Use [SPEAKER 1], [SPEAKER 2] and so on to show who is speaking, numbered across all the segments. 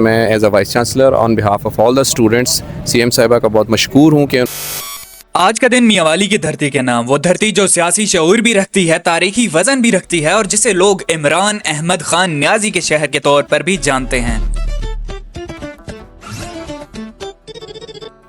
[SPEAKER 1] میں as a vice chancellor on behalf of all the students C M صاحبہ کا بہت مشکور ہوں کہ
[SPEAKER 2] آج کا دن میاں والی کی دھرتی کے نام، وہ دھرتی جو سیاسی شعور بھی رکھتی ہے، تاریخی وزن بھی رکھتی ہے اور جسے لوگ عمران احمد خان نیازی کے شہر کے طور پر بھی جانتے ہیں۔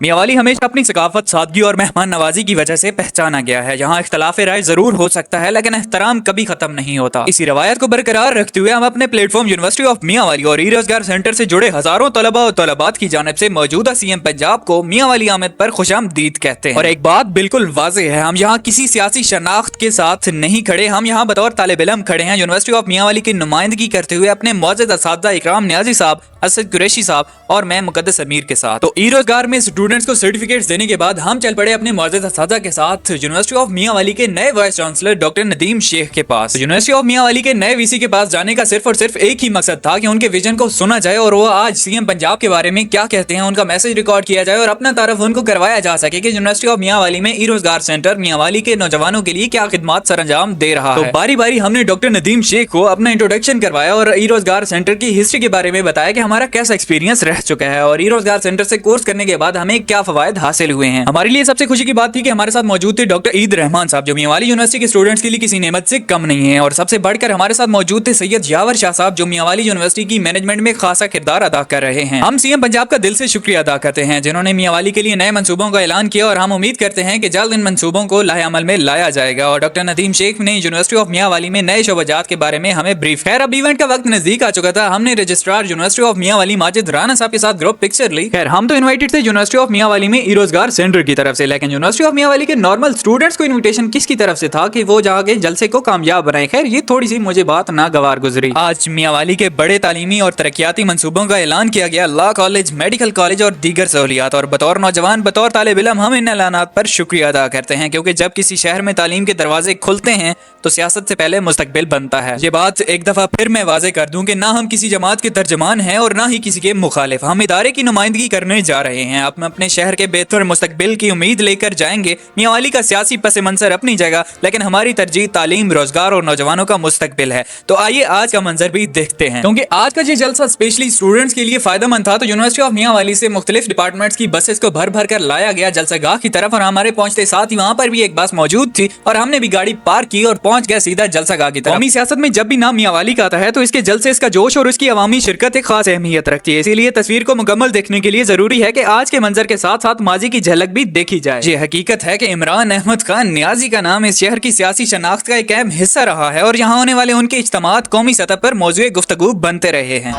[SPEAKER 2] میاں والی ہمیشہ اپنی ثقافت، سادگی اور مہمان نوازی کی وجہ سے پہچانا گیا ہے۔ یہاں اختلاف رائے ضرور ہو سکتا ہے لیکن احترام کبھی ختم نہیں ہوتا۔ اسی روایت کو برقرار رکھتے ہوئے ہم اپنے پلیٹ فارم یونیورسٹی آف میاں والی اور ای روزگار سینٹر سے جڑے ہزاروں طلباء اور طالبات کی جانب سے موجودہ سی ایم پنجاب کو میاں والی آمد پر خوش آمدید کہتے ہیں۔ اور ایک بات بالکل واضح ہے، ہم یہاں کسی سیاسی شناخت کے ساتھ نہیں کھڑے، ہم یہاں بطور طالب علم کھڑے ہیں، یونیورسٹی آف میاں والی کی نمائندگی کرتے ہوئے اپنے معزز اساتذہ اکرام نیازی صاحب، اسد قریشی صاحب اور میں مقدس امیر کے ساتھ۔ تو ای روزگار میں اسٹوڈنٹس کو سرٹیفکیٹس دینے کے بعد ہم چل پڑے اپنے معزز اساتذہ کے ساتھ یونیورسٹی آف میاں والی کے نئے وائس چانسلر ڈاکٹر ندیم شیخ کے پاس۔ یونیورسٹی آف میاں والی کے نئے وی سی کے پاس جانے کا صرف اور صرف ایک ہی مقصد تھا کہ ان کے ویژن کو سنا جائے اور وہ آج سی ایم پنجاب کے بارے میں کیا کہتے ہیں ان کا میسج ریکارڈ کیا جائے اور اپنا تعارف ان کو کروایا جا سکے کہ یونیورسٹی آف میاں والی میں ای روزگار سینٹر میاں والی کے نوجوانوں کے لیے کیا خدمات سر انجام دے رہا ہے۔ تو باری باری ہم نے ڈاکٹر ندیم شیخ کو اپنا انٹروڈکشن کروایا اور ای روزگار سینٹر کی ہسٹری کے بارے میں بتایا کہ ہمارا کیسا ایکسپیرینس رہ چکا ہے اور ای روزگار سینٹر سے کورس کرنے کے بعد ہمیں کیا فوائد حاصل ہوئے ہیں۔ ہمارے لیے سب سے خوشی کی بات تھی کہ ہمارے ساتھ موجود تھے ڈاکٹر عید رحمان صاحب جو میاں والی یونیورسٹی کے اسٹوڈنٹس کے لیے کسی نعمت سے کم نہیں ہیں، اور سب سے بڑھ کر ہمارے ساتھ موجود تھے سید یاور شاہ صاحب جو میاں والی یونیورسٹی کی مینجمنٹ میں خاصا کردار ادا کر رہے ہیں۔ ہم سی ایم پنجاب کا دل سے شکریہ ادا کرتے ہیں جنہوں نے میاں والی کے لیے نئے منصوبوں کا اعلان کیا اور ہم امید کرتے ہیں کہ جلد ان منصوبوں کو لاہے عمل میں لایا جائے گا۔ اور ڈاکٹر ندیم شیخ نے یونیورسٹی آف میاں والی میں نئے شعبات کے بارے میں ہمیں بریف۔ خیر اب ایونٹ کا وقت نزدیک آ چکا تھا، ہم نے رجسٹرار یونیورسٹی آف میاں والی ماجد رانا صاحب کے ساتھ گروپ پکچر لی۔ خیر ہم تو انوائٹڈ تھے یونیورسٹی آف میاں والی میں ای روزگار سینٹر کی طرف سے، لیکن یونیورسٹی آف میاں والی کے نارمل اسٹوڈنٹس کو انویٹیشن کس کی طرف سے تھا کہ وہ جا کے جلسے کو کامیاب بنائیں۔ خیر یہ تھوڑی سی مجھے بات ناگوار گزری۔ آج میاں والی کے بڑے تعلیمی اور ترقیاتی منصوبوں کا اعلان کیا گیا، لا کالج، میڈیکل کالج اور دیگر سہولیات، اور بطور نوجوان، بطور طالب علم ہم ان اعلانات پر شکریہ ادا کرتے ہیں کیونکہ جب کسی شہر میں تعلیم کے دروازے کھلتے ہیں تو سیاست سے پہلے مستقبل بنتا ہے۔ یہ بات ایک دفعہ پھر میں واضح کر دوں کہ نہ ہم کسی جماعت کے ترجمان ہیں اور نہ ہی کسی کے مخالف، ہم ادارے کی نمائندگی کرنے جا رہے ہیں۔ ہم اپنے شہر کے بہتر مستقبل کی امید لے کر جائیں گے۔ میاں والی کا سیاسی پس منظر اپنی جگہ، لیکن ہماری ترجیح تعلیم، روزگار اور نوجوانوں کا مستقبل ہے۔ تو آئیے آج کا منظر بھی دیکھتے ہیں۔ کیونکہ آج کا یہ جلسہ اسپیشلی اسٹوڈنٹس کے لیے فائدہ مند تھا تو یونیورسٹی آف میاں والی سے مختلف ڈپارٹمنٹس کی بسز کو بھر بھر کر لایا گیا جلسہ گاہ کی طرف، اور ہمارے پہنچتے ساتھ ہی وہاں پر بھی ایک بس موجود تھی اور ہم نے بھی گاڑی پارک کی اور پہنچ گئے سیدھا جلسہ گاہ کی طرف۔ قومی سیاست میں جب بھی نام میاں والی کا آتا ہے تو اس کے جلسے، اس کا جوش اور اس کی عوامی شرکت ایک خاص اہمیت رکھتی ہے، اسی لیے تصویر کو مکمل دیکھنے کے لیے ضروری ہے کہ آج کے منظر کے ساتھ ساتھ ماضی کی جھلک بھی دیکھی جائے۔ یہ حقیقت ہے کہ عمران احمد خان نیازی کا نام اس شہر کی سیاسی شناخت کا ایک اہم حصہ رہا ہے اور یہاں ہونے والے ان کے اجتماعات قومی سطح پر موضوع گفتگو بنتے رہے ہیں۔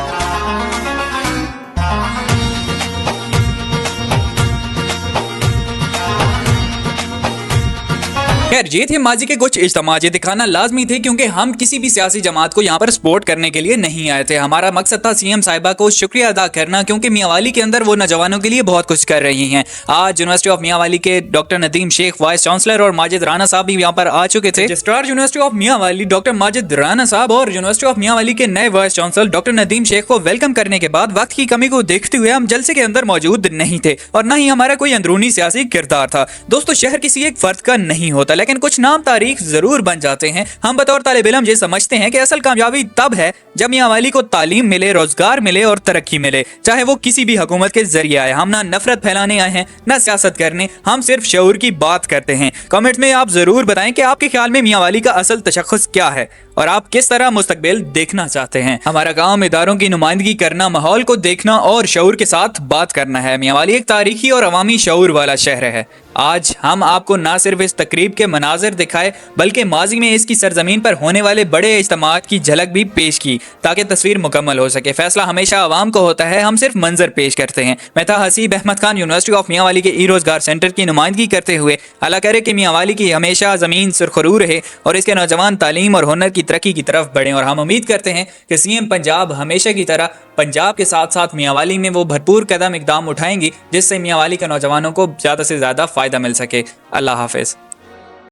[SPEAKER 2] خیر یہ تھے ماضی کے کچھ اجتماعات، یہ دکھانا لازمی تھے کیونکہ ہم کسی بھی سیاسی جماعت کو یہاں پر سپورٹ کرنے کے لیے نہیں آئے تھے۔ ہمارا مقصد تھا سی ایم صاحبہ کو شکریہ ادا کرنا کیونکہ میاں والی کے اندر وہ نوجوانوں کے لیے بہت کچھ کر رہی ہیں۔ آج یونیورسٹی آف میاں والی کے ڈاکٹر ندیم شیخ وائس چانسلر اور ماجد رانا صاحب بھی یہاں پر آ چکے تھے۔ رجسٹرار یونیورسٹی آف میاں والی ڈاکٹر ماجد رانا صاحب اور یونیورسٹی آف میاں والی کے نئے وائس چانسلر ڈاکٹر ندیم شیخ کو ویلکم کرنے کے بعد وقت کی کمی کو دیکھتے ہوئے ہم جلسے کے اندر موجود نہیں تھے اور نہ ہی ہمارا کوئی اندرونی سیاسی کردار تھا۔ دوستو شہر کسی ایک فرد کا نہیں ہوتا لیکن کچھ نام تاریخ ضرور بن جاتے ہیں۔ ہم بطور طالب علم یہ سمجھتے ہیں کہ اصل کامیابی تب ہے جب میاں والی کو تعلیم ملے، روزگار ملے اور ترقی ملے، چاہے وہ کسی بھی حکومت کے ذریعے آئے۔ ہم نہ نفرت پھیلانے آئے ہیں نہ سیاست کرنے، ہم صرف شعور کی بات کرتے ہیں۔ کمنٹ میں آپ ضرور بتائیں کہ آپ کے خیال میں میاں والی کا اصل تشخص کیا ہے اور آپ کس طرح مستقبل دیکھنا چاہتے ہیں۔ ہمارا کام اداروں کی نمائندگی کرنا، ماحول کو دیکھنا اور شعور کے ساتھ بات کرنا ہے۔ میاں والی ایک تاریخی اور عوامی شعور والا شہر ہے۔ آج ہم آپ کو نہ صرف اس تقریب کے مناظر دکھائے بلکہ ماضی میں اس کی سرزمین پر ہونے والے بڑے اجتماعات کی جھلک بھی پیش کی تاکہ تصویر مکمل ہو سکے۔ فیصلہ ہمیشہ عوام کو ہوتا ہے، ہم صرف منظر پیش کرتے ہیں۔ میں تھا حسیب احمد خان، یونیورسٹی آف میاں والی کے ای روزگار سینٹر کی نمائندگی کرتے ہوئے۔ اللہ کرے کہ میاں والی کی ہمیشہ زمین سرخرو رہے اور اس کے نوجوان تعلیم اور ہنر کی ترقی کی طرف بڑھیں، اور ہم امید کرتے ہیں کہ سی ایم پنجاب ہمیشہ کی طرح پنجاب کے ساتھ ساتھ میاں والی میں وہ بھرپور قدم اقدام اٹھائیں گی جس سے میاں والی کے نوجوانوں کو زیادہ سے زیادہ فائدہ مل سکے۔ اللہ حافظ۔